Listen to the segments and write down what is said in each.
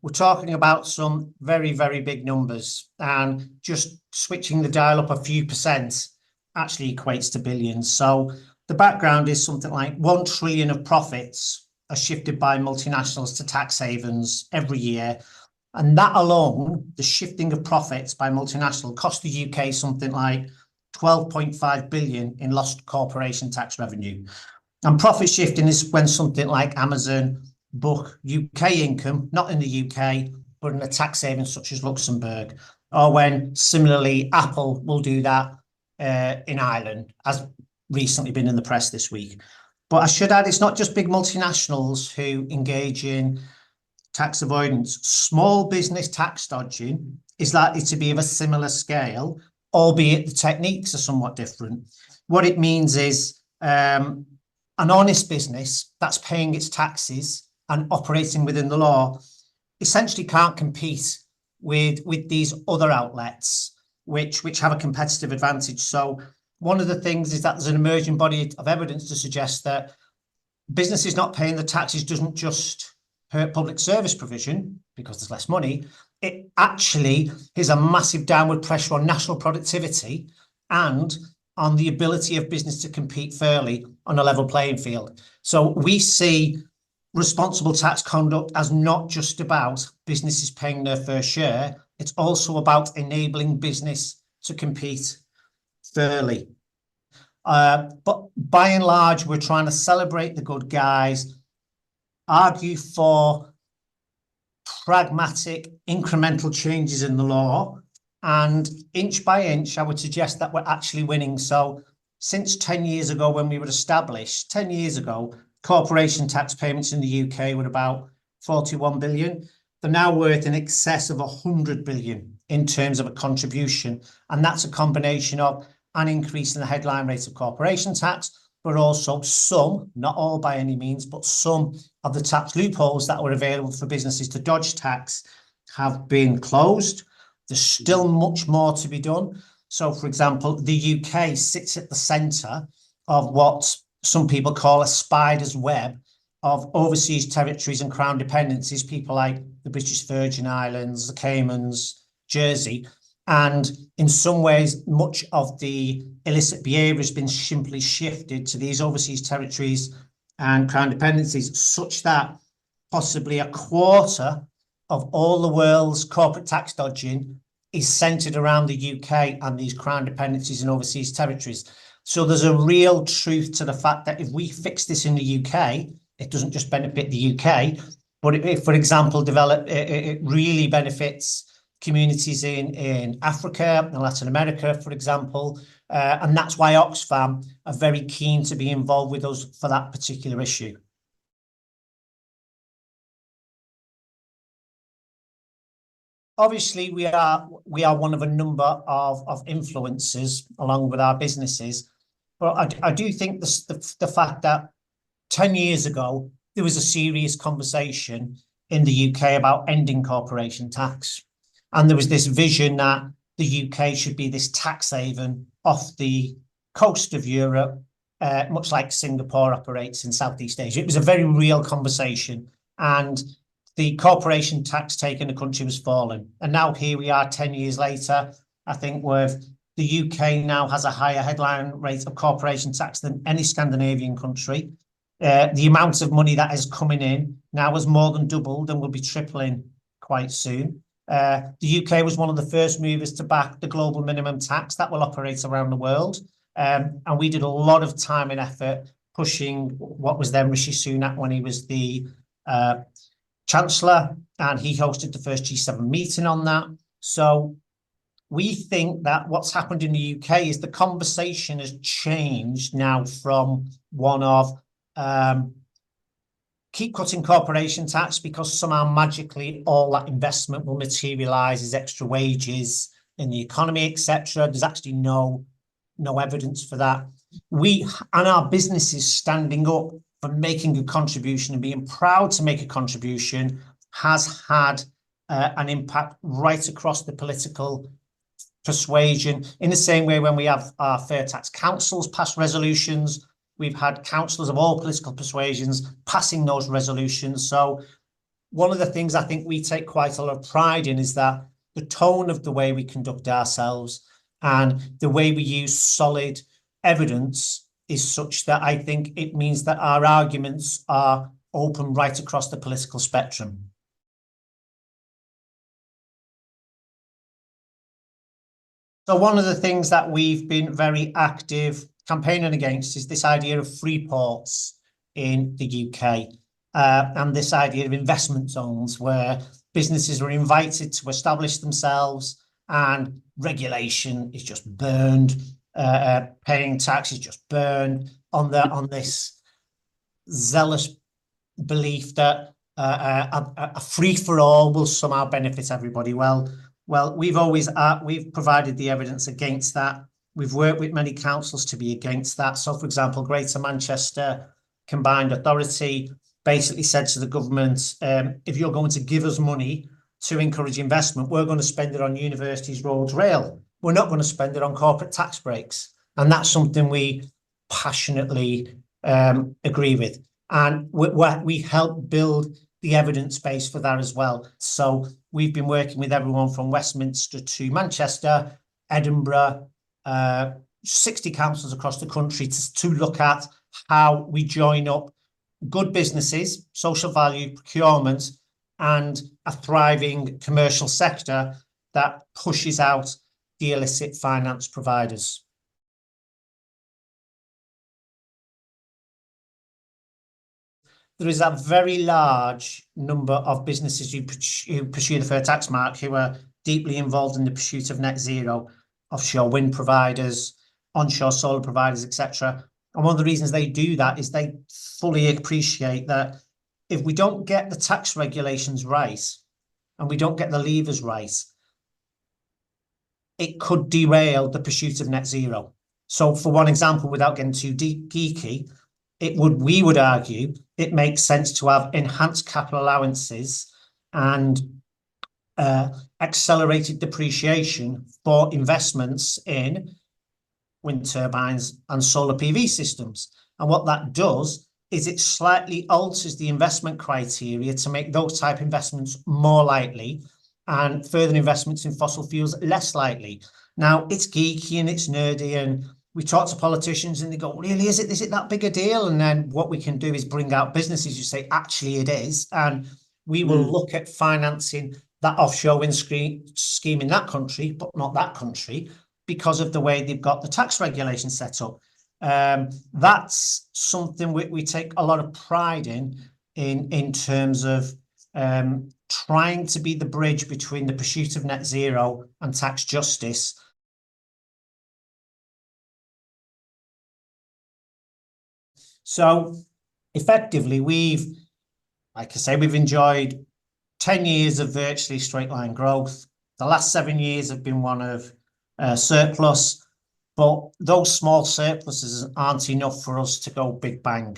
we're talking about some very, very big numbers, and just switching the dial up a few percent actually equates to billions. So the background is something like 1 trillion of profits are shifted by multinationals to tax havens every year. And that alone, the shifting of profits by multinational, cost the UK something like 12.5 billion in lost corporation tax revenue. And profit shifting is when something like Amazon book UK income, not in the UK, but in a tax haven such as Luxembourg, or when similarly Apple will do that in Ireland, as recently been in the press this week. But I should add, it's not just big multinationals who engage in tax avoidance. Small business tax dodging is likely to be of a similar scale, albeit the techniques are somewhat different. What it means is an honest business that's paying its taxes and operating within the law essentially can't compete with these other outlets which have a competitive advantage. So one of the things is that there's an emerging body of evidence to suggest that businesses not paying the taxes doesn't just hurt public service provision because there's less money. It actually is a massive downward pressure on national productivity and on the ability of business to compete fairly on a level playing field. So we see responsible tax conduct as not just about businesses paying their fair share, it's also about enabling business to compete fairly. But by and large, we're trying to celebrate the good guys, argue for pragmatic, incremental changes in the law, and inch by inch, I would suggest that we're actually winning. So since 10 years ago, when we were established, 10 years ago, corporation tax payments in the UK were about 41 billion. They're now worth in excess of 100 billion in terms of a contribution. And that's a combination of an increase in the headline rate of corporation tax, but also some, not all by any means, but some of the tax loopholes that were available for businesses to dodge tax have been closed. There's still much more to be done. So, for example, the UK sits at the centre of what some people call a spider's web of overseas territories and crown dependencies, people like the British Virgin Islands, the Caymans, Jersey. And in some ways, much of the illicit behaviour has been simply shifted to these overseas territories and crown dependencies, such that possibly a quarter of all the world's corporate tax dodging is centred around the UK and these crown dependencies and overseas territories. So there's a real truth to the fact that if we fix this in the UK, it doesn't just benefit the UK, but it, for example, it really benefits communities in Africa and Latin America, for example. And that's why Oxfam are very keen to be involved with us for that particular issue. Obviously, we are one of a number of influencers along with our businesses. But I do think the fact that 10 years ago, there was a serious conversation in the UK about ending corporation tax. And there was this vision that the UK should be this tax haven off the coast of Europe, much like Singapore operates in Southeast Asia. It was a very real conversation. And the corporation tax take in the country was falling. And now here we are 10 years later. I think the UK now has a higher headline rate of corporation tax than any Scandinavian country. The amount of money that is coming in now has more than doubled and will be tripling quite soon. The UK was one of the first movers to back the global minimum tax that will operate around the world. And we did a lot of time and effort pushing what was then Rishi Sunak when he was the Chancellor, and he hosted the first G7 meeting on that. So we think that what's happened in the UK is the conversation has changed now from one of keep cutting corporation tax because somehow magically all that investment will materialise as extra wages in the economy, etc. There's actually no evidence for that. We and our businesses standing up for making a contribution and being proud to make a contribution has had an impact right across the political persuasion. In the same way, when we have our fair tax councils pass resolutions, we've had councillors of all political persuasions passing those resolutions. So one of the things I think we take quite a lot of pride in is that the tone of the way we conduct ourselves and the way we use solid evidence is such that I think it means that our arguments are open right across the political spectrum. So one of the things that we've been very active campaigning against is this idea of free ports in the UK, and this idea of investment zones where businesses are invited to establish themselves and regulation is just burned, paying tax is just burned on this zealous belief that a free-for-all will somehow benefit everybody. Well, we've provided the evidence against that. We've worked with many councils to be against that. So, for example, Greater Manchester Combined Authority basically said to the government, if you're going to give us money to encourage investment, we're going to spend it on universities, roads, rail. We're not going to spend it on corporate tax breaks. And that's something we passionately agree with. And we help build the evidence base for that as well. So we've been working with everyone from Westminster to Manchester, Edinburgh, 60 councils across the country to look at how we join up good businesses, social value, procurement, and a thriving commercial sector that pushes out the illicit finance providers. There is a very large number of businesses who pursue the fair tax mark who are deeply involved in the pursuit of net zero, offshore wind providers, onshore solar providers, etc. And one of the reasons they do that is they fully appreciate that if we don't get the tax regulations right and we don't get the levers right, it could derail the pursuit of net zero. So for one example, without getting too geeky, we would argue it makes sense to have enhanced capital allowances and accelerated depreciation for investments in wind turbines and solar PV systems. And what that does is it slightly alters the investment criteria to make those type investments more likely and further investments in fossil fuels less likely. Now, it's geeky and it's nerdy, and we talk to politicians and they go, really, is it that big a deal? And then what we can do is bring out businesses who say, actually, it is. And we will look at financing that offshore wind scheme in that country, but not that country, because of the way they've got the tax regulation set up. That's something we take a lot of pride in terms of trying to be the bridge between the pursuit of net zero and tax justice. So effectively, like I say, we've enjoyed 10 years of virtually straight line growth. The last 7 years have been one of surplus, but those small surpluses aren't enough for us to go big bang.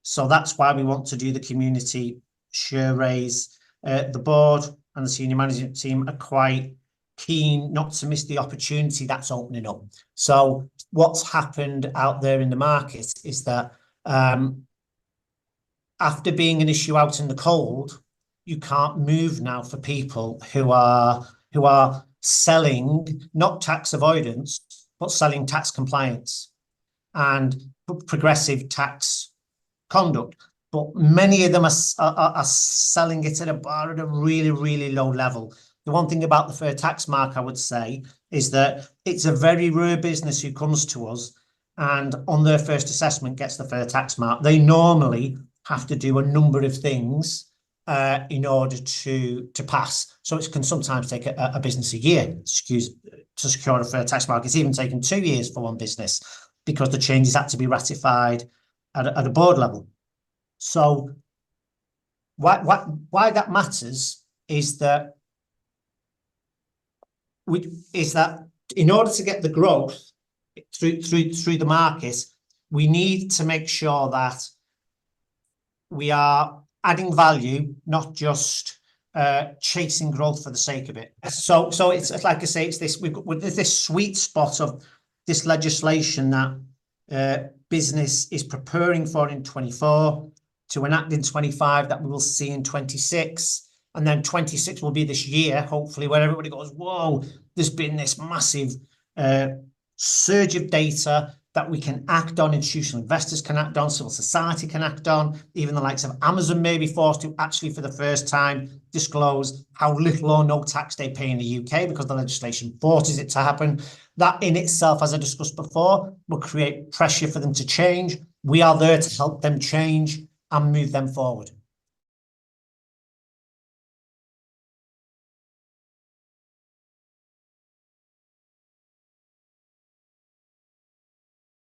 So that's why we want to do the community share raise. The board and the senior management team are quite keen not to miss the opportunity that's opening up. So what's happened out there in the market is that after being an issue out in the cold, you can't move now for people who are selling not tax avoidance, but selling tax compliance and progressive tax conduct. But many of them are selling it at a really, really low level. The one thing about the fair tax mark, I would say, is that it's a very rare business who comes to us and on their first assessment gets the fair tax mark. They normally have to do a number of things in order to pass. So it can sometimes take a business a year to secure a fair tax mark. It's even taken 2 years for one business because the changes had to be ratified at a board level. So why that matters is that in order to get the growth through the market, we need to make sure that we are adding value, not just chasing growth for the sake of it. So it's like I say, it's this this sweet spot of this legislation that business is preparing for in 24 to enact in 25 that we will see in 26. And then 26 will be this year, hopefully, where everybody goes, whoa, there's been this massive surge of data that we can act on, institutional investors can act on, civil society can act on, even the likes of Amazon may be forced to actually for the first time disclose how little or no tax they pay in the UK because the legislation forces it to happen. That in itself, as I discussed before, will create pressure for them to change. We are there to help them change and move them forward.